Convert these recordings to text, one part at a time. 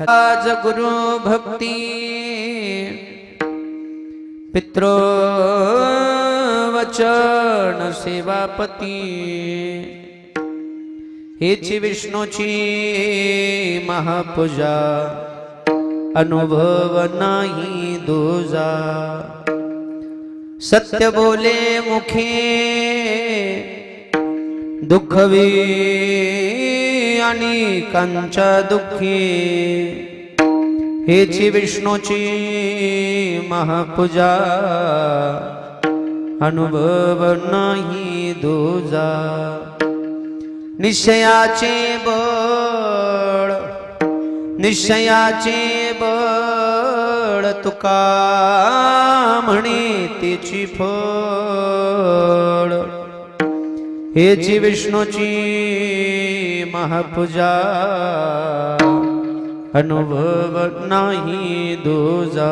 आज गुरु भक्ती पितृ वचन सेवापती हेची विष्णूची महापूजा अनुभव नाही दूजा सत्य बोले मुखे दुःखवी आणि कांच्या दुःखी हेची विष्णूची महापूजा अनुभव नाही दूजा निश्चयाचे बळ तुका म्हणे तेची फळ हेची विष्णूची महापूजा अनुभव नाही दूजा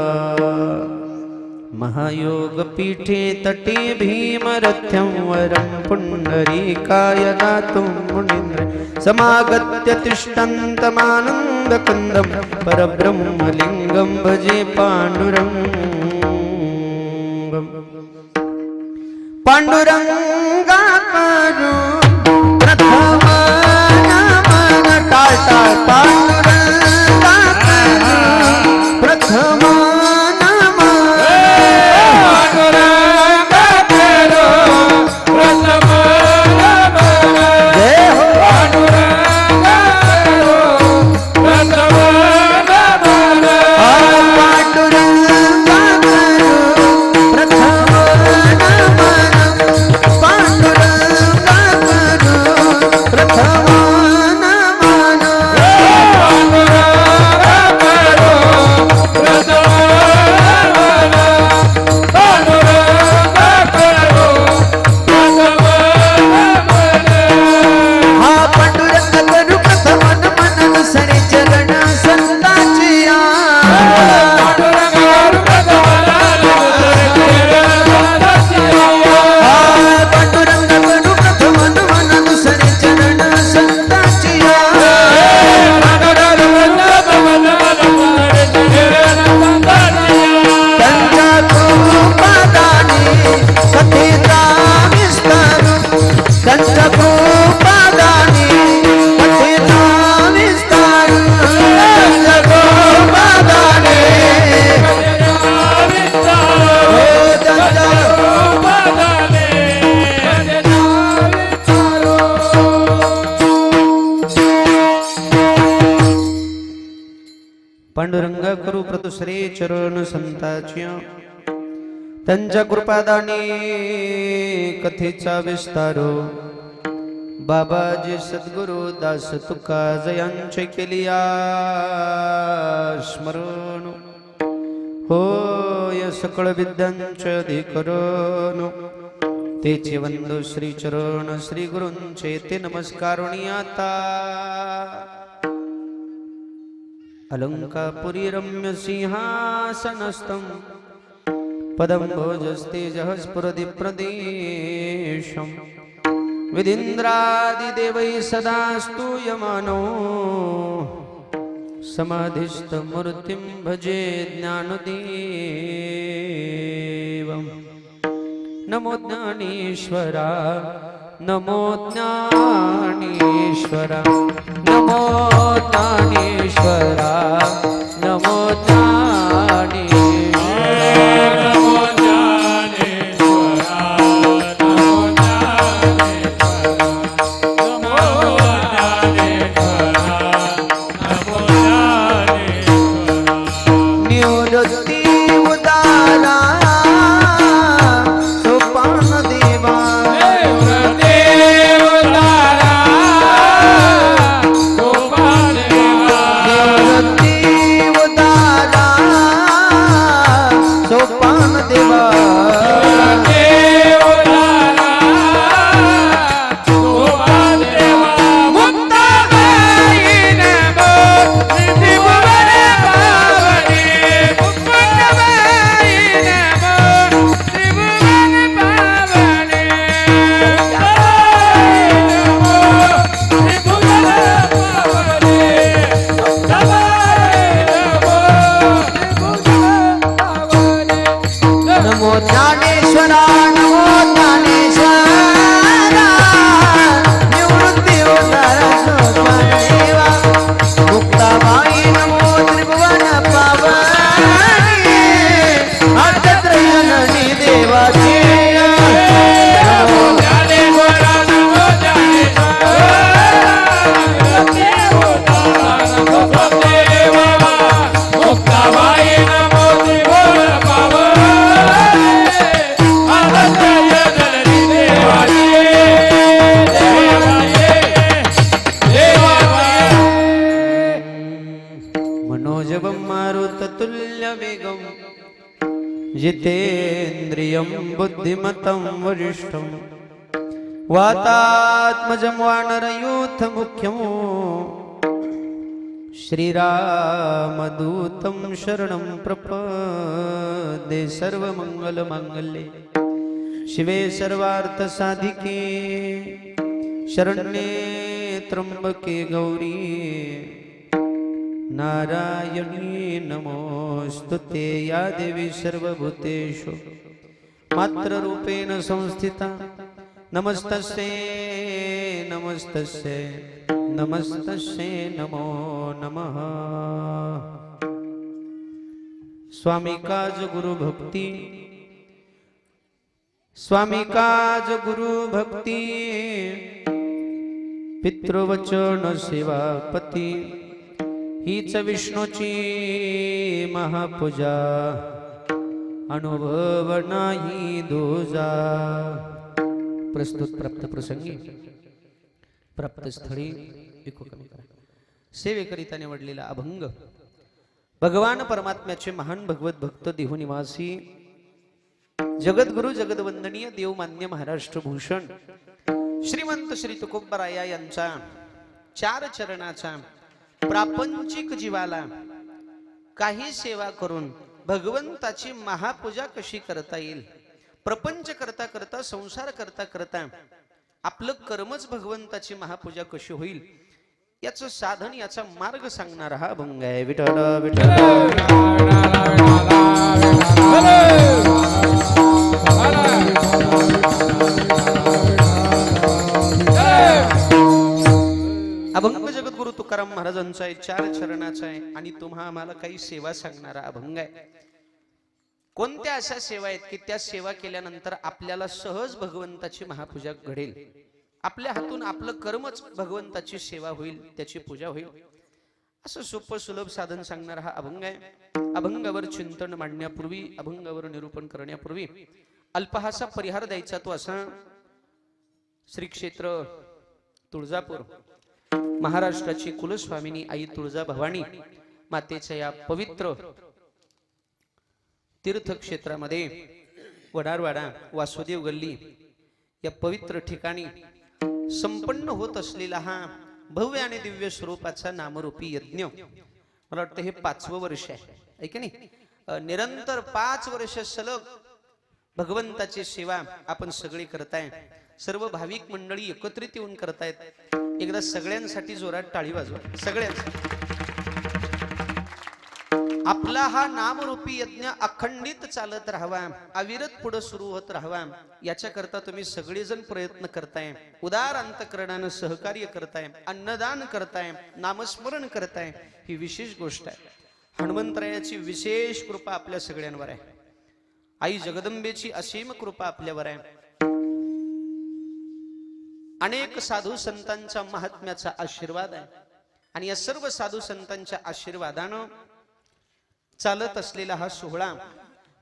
महायोग पीठे तटे भीमरथ्यं वरं पुंडरीकाय दातुं मुनीन्द्र समागत्य तिष्ठन्तमानन्दकन्दं परब्रह्मलिङ्गं भजे पाण्डुरङ्गं पाण्डुरङ्गाकारो प्रथम नमन टाटा पाण्डुरङ्गाकारो प्रथम पांडुरंगा करू प्रतुश्री चरण संताच्या त्यांच्या कृपादानी कथेचा विस्तारो बाबाजी सद्गुरु दास तुका जयांचे केलिया स्मरण होय सकळ विद्यांचे अधिकरण तेचे वंदो श्री चरण श्री गुरूंचे ते नमस्कारुणी आता अलंकापुरी रम्य सिंहासनस्थं पदं भोजस्तेजः स्फुरति प्रदेशं विदिन्द्रादिदेवैः सदा स्तूयमानो समाधिस्थमूर्तिं भजे ज्ञानदेवं नमो ज्ञानेश्वरा नमो ज्ञानेश्वरा नमो ज्ञानेश्वरा नमो ज्ञानेश्वरा नमो ज्ञानेश्वरा नमो ज्ञानेश्वरा नमो ज्ञानेश्वरा निवृत्ति उदारा सोपान देवा जितेन्द्रियं बुद्धिमतं वरिष्ठं वातात्मजं वानरयूथमुख्यं श्रीरामदूतं शरणं प्रपद्ये सर्वमङ्गलमाङ्गल्ये शिवे सर्वार्थसाधिके शरण्ये त्र्यंबके गौरी नारायणी नमोस्तुते या देवी सर्वभूतेषु मातृरूपेण संस्थिता नमस्तस्यै नमस्तस्यै नमस्तस्यै नमो नमः। स्वामी काज गुरु भक्ति स्वामी काज गुरु भक्ति पितृवचन सेवापती हीच विष्णूची महापूजा अनुभव नाही दूजा। प्रस्तुत प्राप्त प्रसंगी प्राप्त स्थळी सेवेकरिता निवडलेला अभंग भगवान परमात्म्याचे महान भगवत भक्त देहनिवासी जगद्गुरु जगदवंदनीय देवमान्य महाराष्ट्र भूषण श्रीमंत श्री तुकोबराया यांचा 4 चरणाचा प्रापंचिक जीवाला काही सेवा करून भगवंताची महापूजा कशी करता येईल, प्रपंच करता करता संसार करता करता आपलं कर्मच भगवंताची महापूजा कशी होईल याचं साधन याचा मार्ग सांगणारा हा अभंग आहे। विठ्ठल विठ्ठल अभंग जगद्गुरु तुकाराम महाराजांचा आहे, 4 चरणाचा आहे आणि तुम्हा आम्हाला काही सेवा सांगणारा अभंग आहे। कोणत्या अशा सेवा आहेत की त्या सेवा केल्यानंतर आपल्याला सहज भगवंताची महापूजा घडेल, आपल्या हातून आपलं कर्मच भगवंताची सेवा होईल, त्याची पूजा होईल, असं सोपं सुलभ साधन सांगणारा हा अभंग आहे। अभंगावर चिंतन मांडण्यापूर्वी अभंगावर निरूपण करण्यापूर्वी अल्पहासा परिहार द्यायचा तो असा, श्री क्षेत्र तुळजापूर महाराष्ट्राची कुलस्वामिनी आई तुळजा भवानी मातेच्या या पवित्र तीर्थक्षेत्रामध्ये वडारवाडा वासुदेव गल्ली या पवित्र ठिकाणी संपन्न होत असलेला हा भव्य आणि दिव्य स्वरूपाचा नामरूपी यज्ञ, मला वाटतं हे 5वं वर्ष आहे, ऐका नाही, निरंतर 5 वर्ष सलग भगवंताची सेवा आपण सगळी करताय, सर्व भाविक मंडळी एकत्रित येऊन करतायत। एकदा सगळ्यांसाठी जोरात टाळी वाजवा, सगळ्यांसाठी। आपला हा नामरूपी यज्ञ अखंडित चालत राहावा, अविरत पुढे सुरू होत राहावा, याच्या करता तुम्ही सगळेजण प्रयत्न करताय, उदार अंतकरणाने सहकार्य करताय, अन्नदान करताय, नामस्मरण करताय, ही विशेष गोष्ट आहे। हनुमंतरायाची विशेष कृपा आपल्या सगळ्यांवर आहे, आई जगदंबेची असीम कृपा आपल्यावर आहे, अनेक साधू संतांचा महात्म्याचा आशीर्वाद आहे आणि या सर्व साधू संतांच्या आशीर्वादानं चालत असलेला हा सोहळा,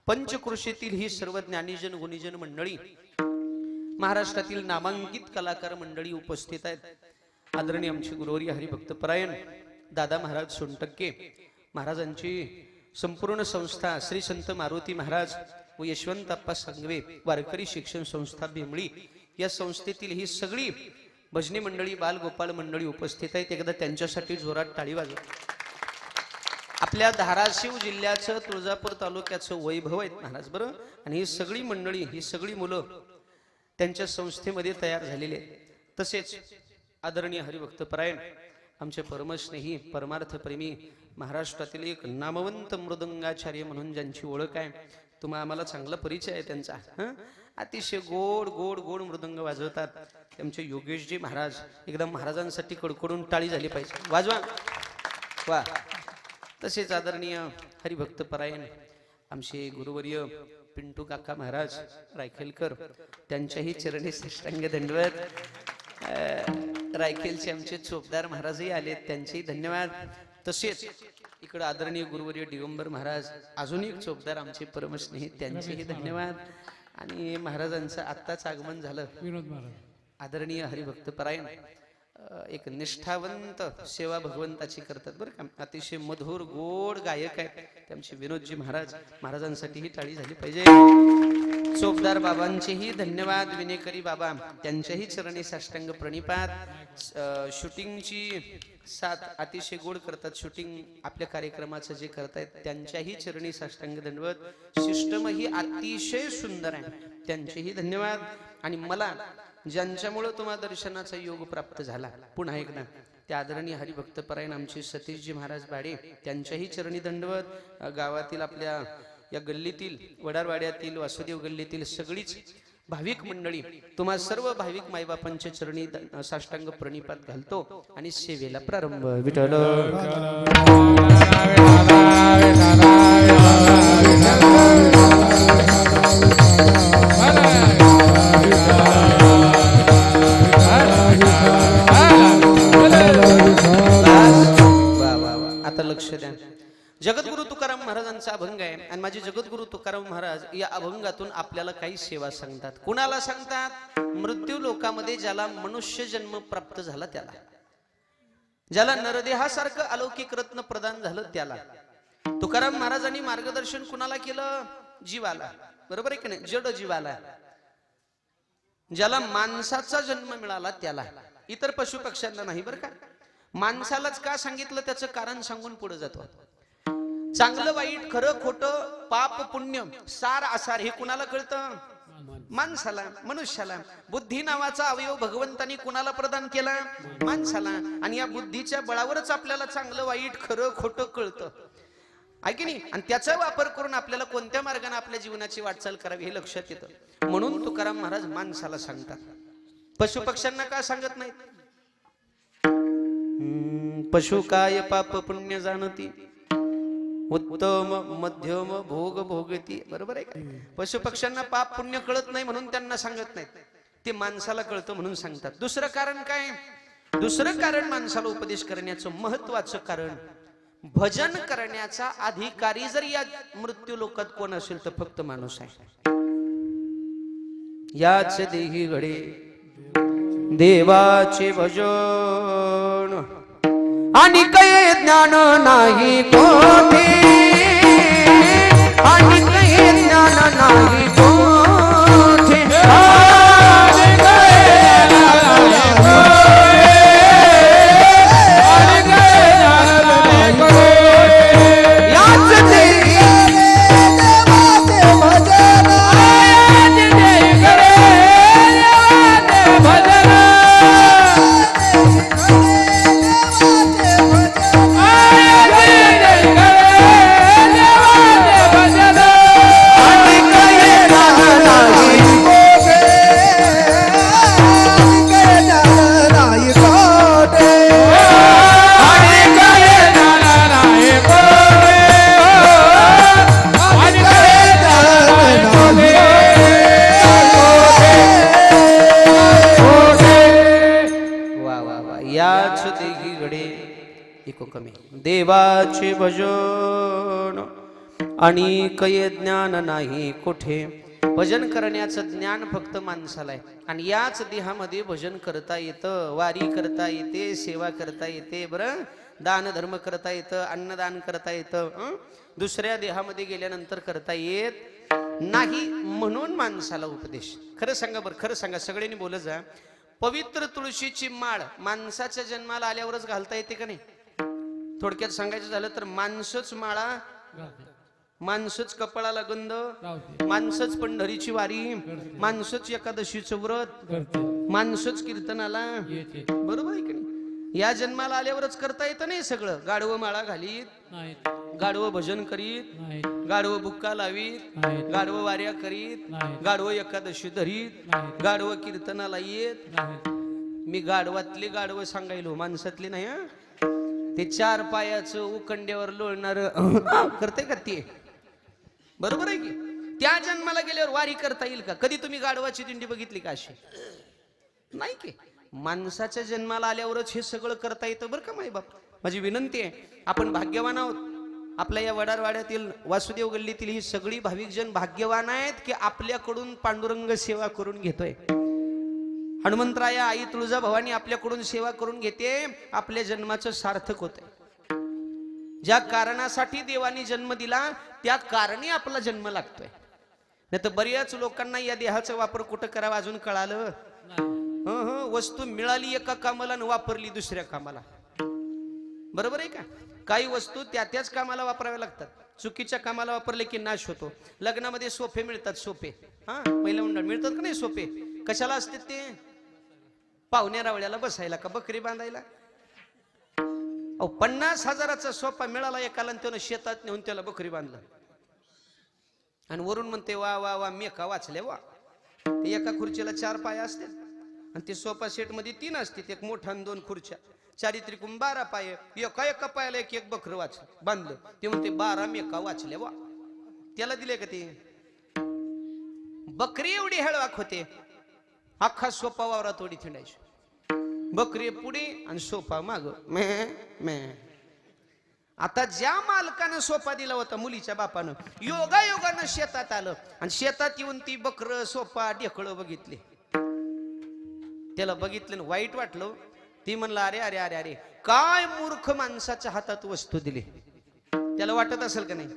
पंचकृषीतील ही सर्व ज्ञानीजन गुणीजन मंडळी, महाराष्ट्रातील नामांकित कलाकार मंडळी उपस्थित आहेत। आदरणीय आमचे गुरुवर्य हरिभक्तपरायण दादा महाराज सोनटक्के महाराजांची संपूर्ण संस्था श्री संत मारुती महाराज व यशवंतप्पा सांगवे वारकरी शिक्षण संस्था बेंबळी या संस्थेतील ही सगळी भजनी मंडळी बालगोपाळ मंडळी उपस्थित आहेत। एकदा त्यांच्यासाठी जोरात टाळी वाजवा। आपल्या धाराशिव जिल्ह्याचं तुळजापूर तालुक्याचं वैभव आहेत महाराज बरं, आणि ही सगळी मंडळी, ही सगळी मुलं त्यांच्या संस्थेमध्ये तयार झालेली आहेत। तसेच आदरणीय हरिभक्तपरायण आमचे परमस्नेही परमार्थप्रेमी महाराष्ट्रातील एक नामवंत मृदंगाचार्य म्हणून ज्यांची ओळख आहे, तुम्हाला आम्हाला चांगला परिचय आहे त्यांचा, अतिशय गोड गोड गोड मृदंग वाजवतात आमचे योगेशजी महाराज। एकदम महाराजांसाठी कडकडून टाळी झाली पाहिजे, वाजवा वा। तसेच आदरणीय हरिभक्तपरायण आमचे गुरुवर्य पिंटू काका महाराज रायखेलकर, त्यांच्याही चरणी साष्टांग दंडवत। रायखेलचे आमचे चोपदार महाराजही आले, त्यांचेही धन्यवाद। तसेच इकडे आदरणीय गुरुवर्य दिगंबर महाराज अजून एक चोपदार आमचे परमस्नेही, त्यांचेही धन्यवाद। आणि महाराजांचं आत्ताच आगमन झालं, विनोद महाराज आदरणीय हरिभक्तपरायण एक निष्ठावंत सेवा भगवंताची करतात बरं का. अतिशय मधुर गोड गायक आहेत ते आमचे विनोदजी महाराज. महाराजांसाठीही टाळी झाली पाहिजे. चोपदार बाबांचेही धन्यवाद. विनेकरी बाबा त्यांच्याही चरणी साष्टांग प्रणिपात. शूटिंगची साथ अतिशय गोड करतात. शूटिंग आपल्या कार्यक्रमाचं जे करतायत त्यांच्याही चरणी साष्टांग दंडवत. सिस्टम ही अतिशय सुंदर आहे, त्यांचेही धन्यवाद. आणि मला ज्यांच्यामुळे तुम्हाला दर्शनाचा योग प्राप्त झाला, पुन्हा एकदा त्या आदरणीय हरिभक्तपरायण आमचे सतीशजी महाराज बाडे त्यांच्याही चरणी दंडवत. गावातील आपल्या या गल्लीतील वडारवाड्यातील वासुदेव गल्लीतील सगळीच भाविक मंडळी तुम्हा सर्व भाविक मायबापांच्या चरणी साष्टांग प्रणिपात घालतो आणि सेवेला प्रारंभ. विठ्ठल आता लक्ष द्या. जगद्गुरु तुकाराम महाराजांचा अभंग आहे आणि माझे जगद्गुरु तुकाराम महाराज या अभंगातून आपल्याला काही सेवा सांगतात. कुणाला सांगतात? मृत्यू लोकामध्ये ज्याला मनुष्य जन्म प्राप्त झाला त्याला, ज्याला नरदेहासारखं अलौकिक रत्न प्रदान झालं त्याला. तुकाराम महाराजांनी मार्गदर्शन कुणाला केलं? जीवाला. बरोबर आहे की नाही? जड जीवाला. ज्याला माणसाचा जन्म मिळाला त्याला, इतर पशु पक्ष्यांना नाही. बरं का? माणसालाच का सांगितलं त्याचं कारण सांगून पुढे जातो. चांगलं वाईट, खरं खोटं, पाप पुण्य, सार आसार हे कुणाला कळतं? माणसाला, मनुष्याला. बुद्धी नावाचा अवयव भगवंतानी कुणाला प्रदान केला? माणसाला. आणि या बुद्धीच्या बळावरच आपल्याला चांगलं वाईट, खरं खोटं कळतं, आहे की नाही? आणि त्याचा वापर करून आपल्याला कोणत्या मार्गाने आपल्या जीवनाची वाटचाल करावी हे लक्षात येतं. म्हणून तुकाराम महाराज माणसाला सांगतात, पशु पक्ष्यांना का सांगत नाहीत? पशु काय पाप पुण्य जाणती, उत्तम मध्यम भोग भोगती. बरोबर आहे का? पशु पक्ष्यांना पाप पुण्य कळत नाही म्हणून त्यांना सांगत नाहीत, ते माणसाला कळतं म्हणून सांगतात. दुसरं कारण काय? दुसरं कारण माणसाला उपदेश करण्याचं महत्वाचं कारण, भजन करण्याचा अधिकारी जर या मृत्यू लोकात कोण असेल तर फक्त माणूस आहे. याच देही घडे देवाचे भजन आणि काही ज्ञान नाही कोठे, आणि काही ज्ञान नाही कोठे. देवाचे भजन आणि काही ज्ञान नाही कोठे. भजन करण्याचं ज्ञान फक्त माणसाला आहे. आणि याच देहामध्ये भजन करता येतं, वारी करता येते, सेवा करता येते, बरं, दान धर्म करता येतं, अन्नदान करता येतं. दुसऱ्या देहामध्ये गेल्यानंतर करता येत नाही. म्हणून माणसाला उपदेश. खरं सांगा बरं, खरं सांगा, सगळ्यांनी बोलत जा. पवित्र तुळशीची माळ माणसाच्या जन्माला आल्यावरच घालता येते का नाही? थोडक्यात सांगायचं झालं तर माणसंच माळा, माणसंच कपाळाला गंध, माणसंच पंढरीची वारी, माणसंच एकादशीचं व्रत, माणसंच कीर्तनाला. बरोबर आहे की नाही? या जन्माला आल्यावरच करता येतं नाही सगळं. गाढवं माळा घालीत, गाढवं भजन करीत, गाढवं बुक्का लावीत, गाढवं वाऱ्या करीत, गाढवं एकादशी धरीत, गाढवं कीर्तनाला येत. मी गाढवातले गाढवं सांगायलो, माणसातले नाही. ते चार पायाचं उकंड्यावर लोळणार करते का ते? बरोबर आहे की? त्या जन्माला गेल्यावर वारी करता येईल का? कधी तुम्ही गाढवाची दिंडी बघितली का अशी? नाही की. माणसाच्या जन्माला आल्यावरच हे सगळं करता येतं बरं का मायबाप. माझी विनंती आहे, आपण भाग्यवान आहोत. आपल्या या वडारवाड्यातील वासुदेव गल्लीतील ही सगळी भाविक जन भाग्यवान आहेत की आपल्याकडून पांडुरंग सेवा करून घेतोय. हनुमंतराया आई तुळजाभवानी आपल्याकडून सेवा करून घेते, आपल्या जन्माचं सार्थक होतंय. ज्या कारणासाठी देवानी जन्म दिला त्या कारणी आपला जन्म लागतोय. नाही तर बऱ्याच लोकांना या देहाचा वापर कुठं करावा अजून कळालं. वस्तू मिळाली एका कामाला आणि वापरली दुसऱ्या कामाला. बरोबर आहे का? काही वस्तू त्याच कामाला वापराव्या लागतात. चुकीच्या कामाला वापरले की नाश होतो. लग्नामध्ये सोफे मिळतात, सोफे महिला मंडळ मिळतात का नाही सोफे? कशाला असतात ते? पाहुण्या रावळ्याला बसायला का बकरी बांधायला? 50,000चा सोफा मिळाला एकाला, त्यानं शेतात नेऊन त्याला बकरी बांधलं आणि वरून म्हणते वा वा वा मेका वाचले वा. ते एका खुर्चीला 4 पाय असतात आणि ते सोफा सेट मध्ये 3 असतात, एक मोठा आणि 2 खुर्च्या, चारित्रिकून 12 पाय. एका पायाला एक बकर वाच बांधलं. ते म्हणते 12 मेका वाचले वा. त्याला दिले का ते? बकरी एवढी हेळवाक होते, अख्खा सोफा वावरात थोडी थिंडायची. बकरी पुढे आणि सोफा माग. आता ज्या मालकानं सोफा दिला होता मुलीच्या बापानं, योगायोगानं शेतात आलं आणि शेतात येऊन ती बकर सोफा ढेकळं बघितली. त्याला बघितलं वाईट वाटलं. ती म्हणला अरे अरे अरे अरे काय मूर्ख माणसाच्या हातात वस्तू दिली. त्याला वाटत असेल का नाही,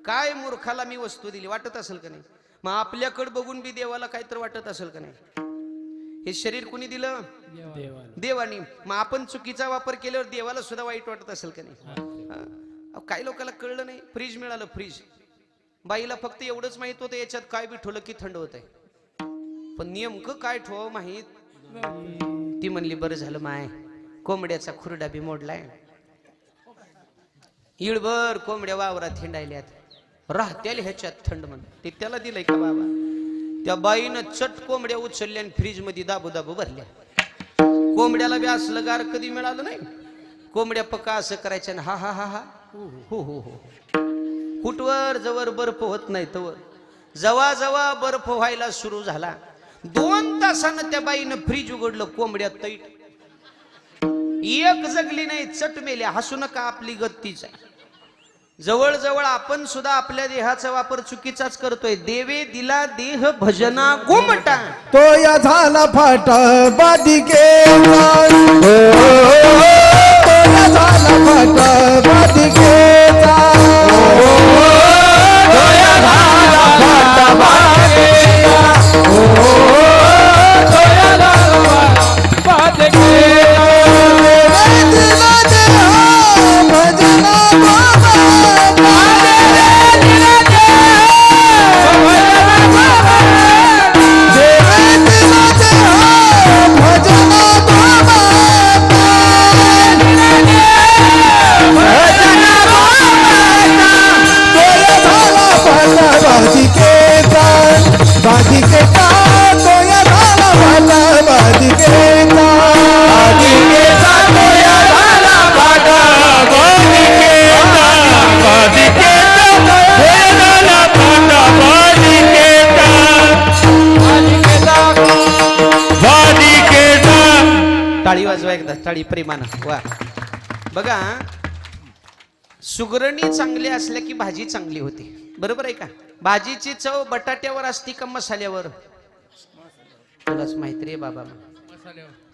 काय मूर्खाला मी वस्तू दिली वाटत असेल का नाही? मग आपल्याकडे बघून बी देवाला काहीतरी वाटत असेल का नाही? हे शरीर कुणी दिलं? देवानी. मग आपण चुकीचा वापर केल्यावर देवाला सुद्धा वाईट वाटत असेल का नाही? काही लोकांना कळलं नाही. फ्रीज मिळालं, फ्रीज. बाईला फक्त एवढंच माहित होतं याच्यात काय बी ठेवलं की थंड होत आहे, पण नेमकं काय ठेवावं माहित. ती म्हणली बरं झालं माय, कोंबड्याचा खुरडा बी मोडलाय. इळभर कोंबड्या वावरात हिंडायल्यात, राहत्याला ह्याच्यात थंड म्हण. ते त्याला दिलंय का बाबा? त्या बाईनं चट कोंबड्या उचलल्या आणि फ्रीज मध्ये दाबू दाबू भरल्या. कोंबड्याला बी असलं गार कधी मिळालं नाही. कोंबड्या पक्का असं करायच्या, हा हा हा हा हो हो हो. कुठवर जवळ बर्फ होत नाही तवर, जवा जवा बर्फ व्हायला सुरू झाला, 2 तासानं त्या बाईनं फ्रीज उघडलं. कोंबड्या तैट, एक जगली नाही, चट मेल्या. हसू नका, आपली गत्तीच आहे. जवळ जवळ आपण सुद्धा आपल्या देहाचा वापर चुकीचाच करतोय. देवे दिला देह भजना गोमटा, तो या झाला फाटा बादिकेचा, तो या झाला फाटा बादिकेचा, तो या झाला फाटा बादिकेचा, तो या झाला बादिकेचा. टाळी वाजवा एकदा, टाळी प्रेमानं वा. बघा, सुगरणी चांगली असल्या की भाजी चांगली होती. बरोबर आहे का? भाजीची चव बटाट्यावर असती का मसाल्यावर? तुलाच माहिती रे बाबा.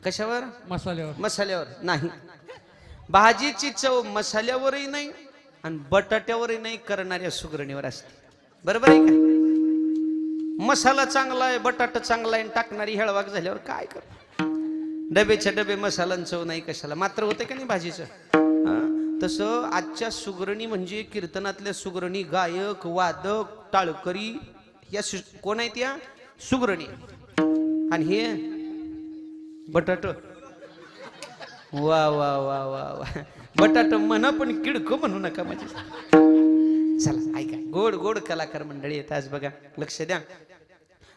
कशावर? मसाल्यावर. मसाल्यावर नाही. भाजीची चव मसाल्यावरही नाही आणि बटाट्यावरही नाही, करणाऱ्या सुगरणीवर असते. बरोबर आहे का? मसाला चांगला आहे, बटाटा चांगला आहे, टाकणारी हेळवाक झाल्यावर काय कर? डबेच्या डबे मसालांचं चव नाही कशाला. मात्र होते का नाही भाजीचं? तसं आजच्या सुगरणी म्हणजे कीर्तनातल्या सुगरणी, गायक, वादक, टाळकरी, या कोण आहेत? या सुगरणी. आणि हे बटाट, वा वा वा वा वा. बटाट म्हणा पण किडक म्हणू नका माझे. चला ऐका, गोड गोड कलाकार मंडळी येत आज. बघा, लक्ष द्या.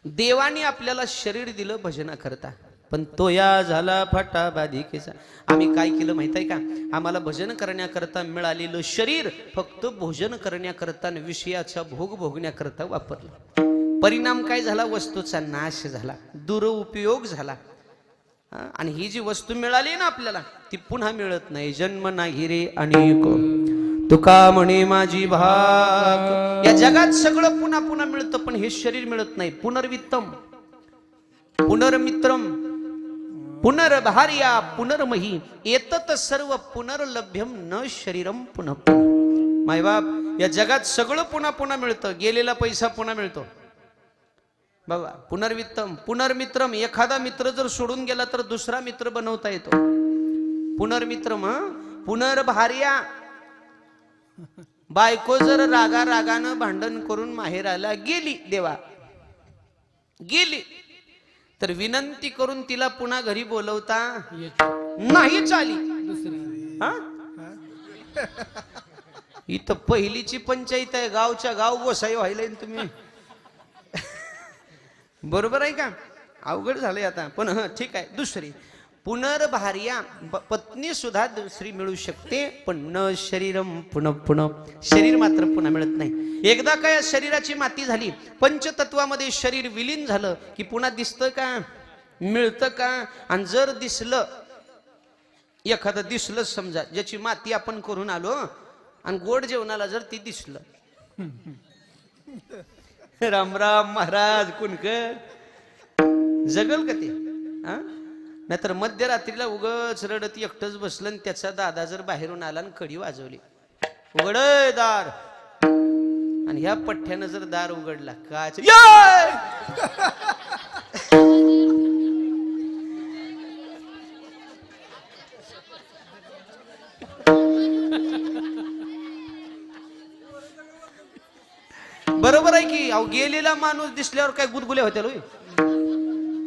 देवाने आपल्याला शरीर दिलं भजना करता, पण तो या झाला फाटा बाधिकेचा. आम्ही काय केलं माहित आहे का? आम्हाला भजन करण्याकरता मिळालेलं शरीर फक्त भोजन करण्याकरता, विषयाचा भोग भोगण्याकरता वापरलं. परिणाम काय झाला? वस्तूचा नाश झाला, दुरुपयोग झाला. आणि ही जी वस्तू मिळाली ना आपल्याला, ती पुन्हा मिळत नाही. जन्म नाही रे अनेक, तुका म्हणे माझी भाग. या जगात सगळं पुन्हा पुन्हा मिळतं, पण हे शरीर मिळत नाही. पुनर्वित्तम पुनर्मित्रम पुनर्भार्या पुनर्मही एतत सर्व पुनर्लभ्यम न शरीरम पुनः मायबाप या जगात सगळं पुन्हा पुन्हा मिळतं गेलेला पैसा पुन्हा मिळतो बाबा पुनर्वित्तम पुनर्मित्रम एखादा मित्र जर सोडून गेला तर दुसरा मित्र बनवता येतो पुनर्मित्रम पुनर्भार्या बायको जर रागानं भांडण करून माहेराला गेली देवा गेली तर विनंती करून तिला पुन्हा घरी बोलवता नाही चाली हा इथं पहिलीची पंचायत आहे गावच्या गाव गोसाई व्हायला तुम्ही बरोबर आहे का अवघड झालंय आता पण ठीक आहे दुसरी पुनर्भार्या पत्नी सुद्धा दुसरी मिळू शकते पण न शरीरम पुनः पुनः शरीर मात्र पुन्हा मिळत नाही एकदा काय शरीराची माती झाली पंचतत्वामध्ये शरीर विलीन झालं की पुन्हा दिसतं का मिळतं का आणि जर दिसलं एखादं दिसलं समजा ज्याची माती आपण करून आलो आणि गोड जेवणाला जर ती दिसलं राम राम महाराज कुणकर जगल का ते नाहीतर मध्यरात्रीला उगच रडत एकटंच बसलं आणि त्याचा दादा जर बाहेरून आला आणि कडी वाजवली उघड दार आणि ह्या पठ्ठ्यानं जर दार उघडला काच बरोबर आहे की अहो गेलेला माणूस दिसल्यावर काय गुदगुल्या होत्या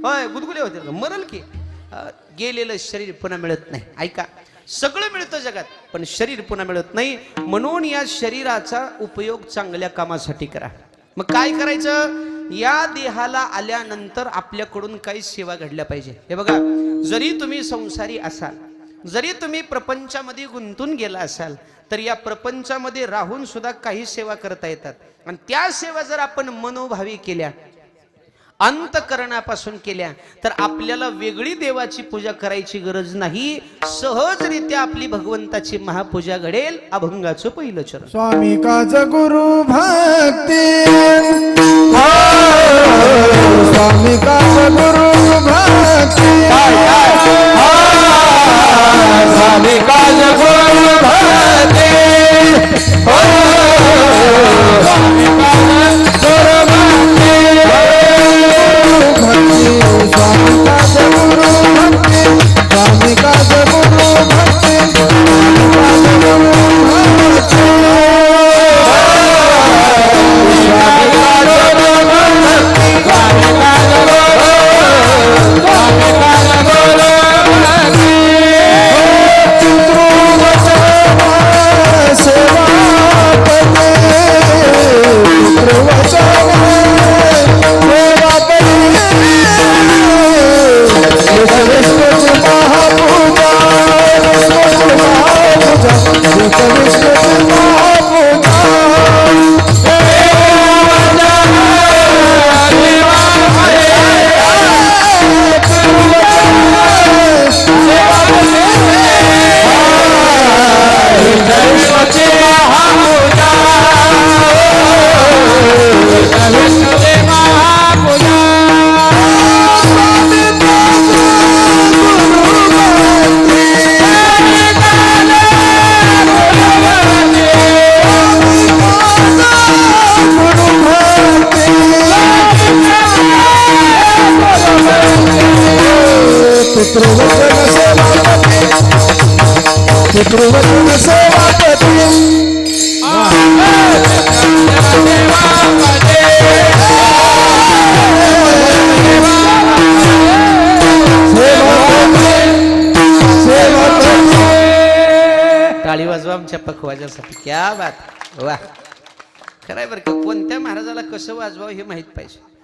होय गुदगुल्या होत्या मरल की गेलेलं शरीर पुन्हा मिळत नाही ऐका सगळं मिळतं जगात पण शरीर पुन्हा मिळत नाही म्हणून या शरीराचा उपयोग चांगल्या कामासाठी करा मग काय करायचं या देहाला आल्यानंतर आपल्याकडून काही सेवा घडल्या पाहिजे हे बघा जरी तुम्ही संसारी असाल जरी तुम्ही प्रपंचामध्ये गुंतून गेला असाल तर या प्रपंचामध्ये राहून सुद्धा काही सेवा करता येतात आणि त्या सेवा जर आपण मनोभावी केल्या अंतकरणापासून केल्या तर आपल्याला वेगळी देवाची पूजा करायची गरज नाही सहजरित्या आपली भगवंताची महापूजा घडेल अभंगाचं पहिलं चरण स्वामी काज गुरु भक्ती स्वामी काज गुरु भक्ती स्वामी काज गुरु भक्ती स्वामी काज गुरु भक्ती स्वामी काज गुरु भक्ती स्वामी काज गुरु भक्ती पितृवचन सेवापती टाळी वाजवा आमच्या पखवाजासाठी क्या बात वा खरंय बरं का कोणत्या महाराजाला कसं वाजवावं हे माहित पाहिजे